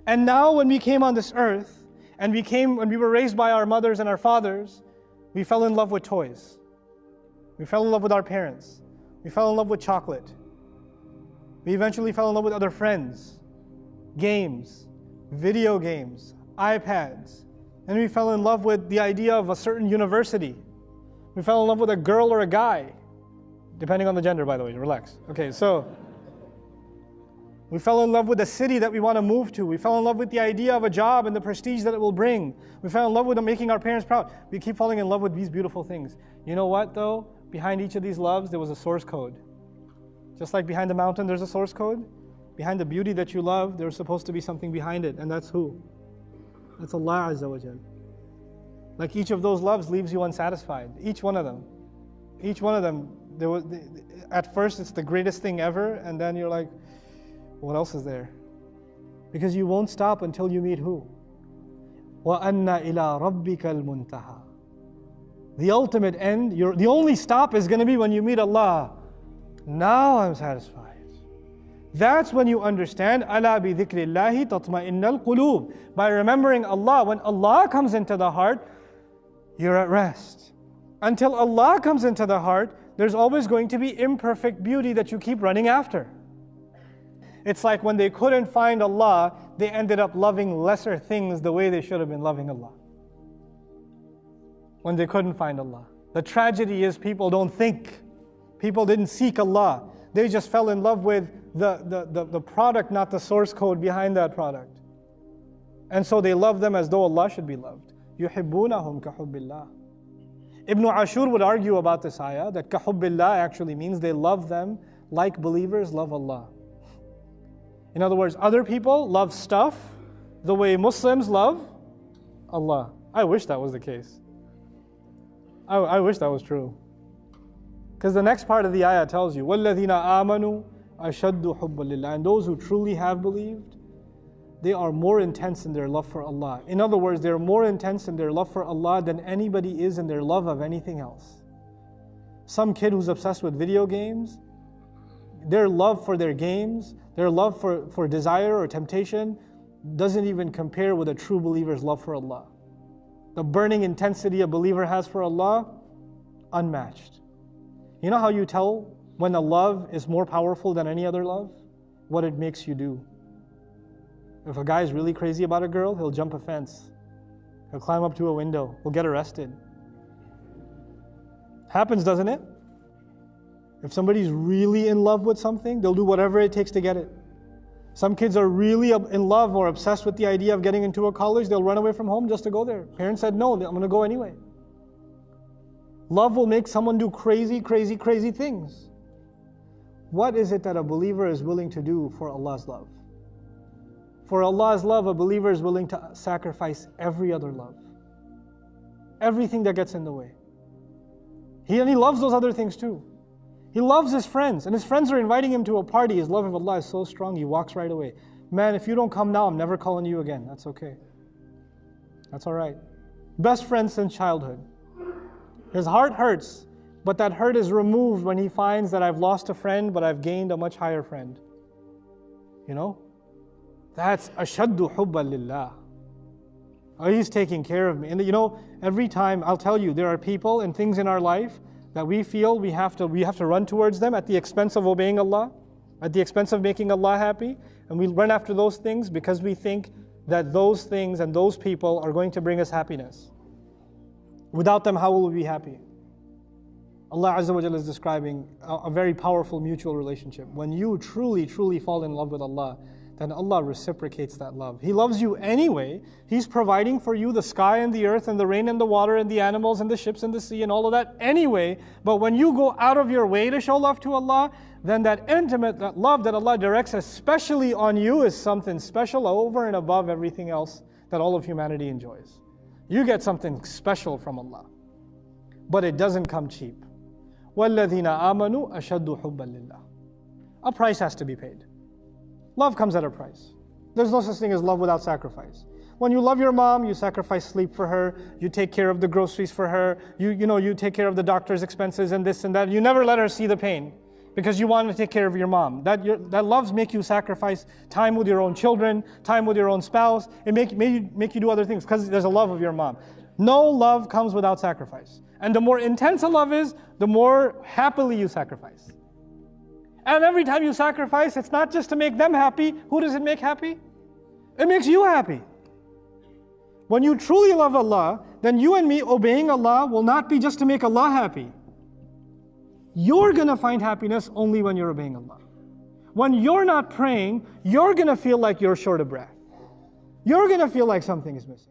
And now when we came on this earth, and when we were raised by our mothers and our fathers, we fell in love with toys. We fell in love with our parents. We fell in love with chocolate. We eventually fell in love with other friends, games, video games, iPads. And we fell in love with the idea of a certain university. We fell in love with a girl or a guy, depending on the gender, by the way, relax. Okay, so we fell in love with the city that we want to move to. We fell in love with the idea of a job and the prestige that it will bring. We fell in love with making our parents proud. We keep falling in love with these beautiful things. You know what though? Behind each of these loves, there was a source code. Just like behind the mountain, there's a source code. Behind the beauty that you love, there's supposed to be something behind it. And that's who? That's Allah Azza wa Jal. Like each of those loves leaves you unsatisfied. Each one of them. Each one of them, at first it's the greatest thing ever, and then you're like, what else is there? Because you won't stop until you meet who? وَأَنَّ إِلَىٰ رَبِّكَ الْمُنْتَهَى. The ultimate end, the only stop is going to be when you meet Allah. Now I'm satisfied. That's when you understand, أَلَا بِذِكْرِ اللَّهِ تَطْمَئِنَّ الْقُلُوبِ. By remembering Allah, when Allah comes into the heart, you're at rest. Until Allah comes into the heart, there's always going to be imperfect beauty that you keep running after. It's like when they couldn't find Allah, they ended up loving lesser things the way they should have been loving Allah. When they couldn't find Allah. The tragedy is people don't think. People didn't seek Allah. They just fell in love with the product, not the source code behind that product. And so they love them as though Allah should be loved. يُحِبُّونَهُمْ كَحُبِّ اللَّهِ. Ibn Ashur would argue about this ayah that كَحُبِّ اللَّهِ actually means they love them like believers love Allah. In other words, other people love stuff the way Muslims love Allah. I wish that was the case. I wish that was true. Because the next part of the ayah tells you, وَالَّذِينَ آمَنُوا أَشَدُّ حُبًّا لِلَّهِ. And those who truly have believed, they are more intense in their love for Allah. In other words, they're more intense in their love for Allah than anybody is in their love of anything else. Some kid who's obsessed with video games, their love for their games, their love for desire or temptation doesn't even compare with a true believer's love for Allah. The burning intensity a believer has for Allah, unmatched. You know how you tell when a love is more powerful than any other love? What it makes you do. If a guy is really crazy about a girl, he'll jump a fence. He'll climb up to a window. He'll get arrested. Happens, doesn't it? If somebody's really in love with something, they'll do whatever it takes to get it. Some kids are really in love or obsessed with the idea of getting into a college, they'll run away from home just to go there. Parents said, no, I'm going to go anyway. Love will make someone do crazy, crazy, crazy things. What is it that a believer is willing to do for Allah's love? For Allah's love, a believer is willing to sacrifice every other love. Everything that gets in the way. He loves those other things too. He loves his friends, and his friends are inviting him to a party. His love of Allah is so strong, he walks right away. Man, if you don't come now, I'm never calling you again. That's okay. That's all right. Best friend since childhood. His heart hurts, but that hurt is removed when he finds that I've lost a friend, but I've gained a much higher friend. You know? That's ashaddu hubban lillah. Oh, he's taking care of me. And you know, every time, I'll tell you, there are people and things in our life that we feel we have to run towards them at the expense of obeying Allah, at the expense of making Allah happy, and we run after those things because we think that those things and those people are going to bring us happiness. Without them, how will we be happy? Allah Azza wa Jalla is describing a very powerful mutual relationship. When you truly, truly fall in love with Allah, then Allah reciprocates that love. He loves you anyway. He's providing for you the sky and the earth and the rain and the water and the animals and the ships and the sea and all of that anyway. But when you go out of your way to show love to Allah, then that intimate, that love that Allah directs especially on you is something special over and above everything else that all of humanity enjoys. You get something special from Allah. But it doesn't come cheap. وَالَّذِينَ آمَنُوا أَشَدُّ حُبًّا لِلَّهِ. A price has to be paid. Love comes at a price. There's no such thing as love without sacrifice. When you love your mom, you sacrifice sleep for her, you take care of the groceries for her, you take care of the doctor's expenses and this and that. You never let her see the pain. because you want to take care of your mom. That loves make you sacrifice time with your own children, time with your own spouse. It make you do other things because there's a love of your mom. No love comes without sacrifice. And the more intense a love is, the more happily you sacrifice. And every time you sacrifice, it's not just to make them happy. Who does it make happy? It makes you happy. When you truly love Allah, then you and me obeying Allah will not be just to make Allah happy. You're going to find happiness only when you're obeying Allah. When you're not praying, you're going to feel like you're short of breath. You're going to feel like something is missing.